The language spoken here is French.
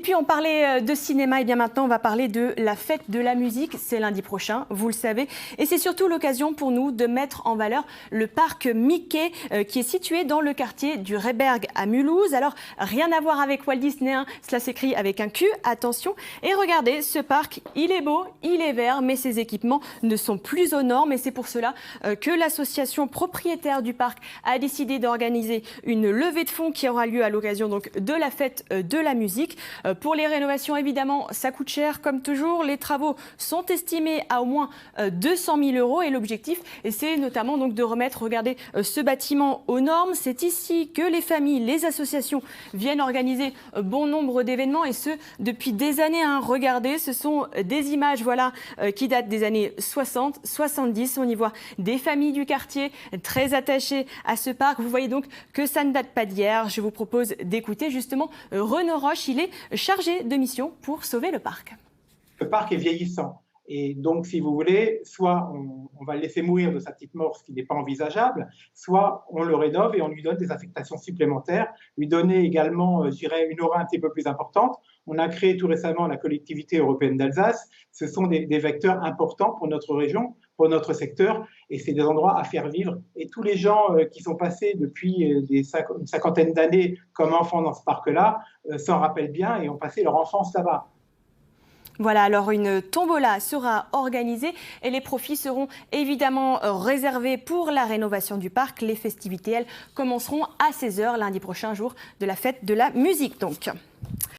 puis on parlait de cinéma et bien maintenant on va parler de la fête de la musique. C'est lundi prochain, vous le savez. Et c'est surtout l'occasion pour nous de mettre en valeur le parc Mickey qui est situé dans le quartier du Rehberg à Mulhouse. Alors rien à voir avec Walt Disney, hein. Cela s'écrit avec un Q, attention. Et regardez, ce parc, il est beau, il est vert, mais ses équipements ne sont plus aux normes. Et c'est pour cela que l'association propriétaire du parc a décidé d'organiser une levée de fonds qui aura lieu à l'occasion donc de la fête de la musique. Pour les rénovations, évidemment, ça coûte cher comme toujours. Les travaux sont estimés à au moins 200 000 euros et l'objectif, c'est notamment donc de remettre, regardez, ce bâtiment aux normes. C'est ici que les familles, les associations viennent organiser bon nombre d'événements et ce depuis des années. Hein. Regardez, ce sont des images voilà, qui datent des années 60, 70. On y voit des familles du quartier très attachées à ce parc. Vous voyez donc que ça ne date pas d'hier. Je vous propose d'écouter justement Renaud Roche. Il est chargé de mission pour sauver le parc. Le parc est vieillissant. Et donc, si vous voulez, soit on va le laisser mourir de sa petite mort, ce qui n'est pas envisageable, soit on le rénove et on lui donne des affectations supplémentaires, lui donner également, je dirais, une aura un petit peu plus importante. On a créé tout récemment la collectivité européenne d'Alsace. Ce sont des vecteurs importants pour notre région, pour notre secteur, et c'est des endroits à faire vivre. Et tous les gens qui sont passés depuis une cinquantaine d'années comme enfants dans ce parc-là s'en rappellent bien et ont passé leur enfance là-bas. Voilà, alors une tombola sera organisée et les profits seront évidemment réservés pour la rénovation du parc. Les festivités, elles, commenceront à 16 h lundi prochain, jour de la fête de la musique donc.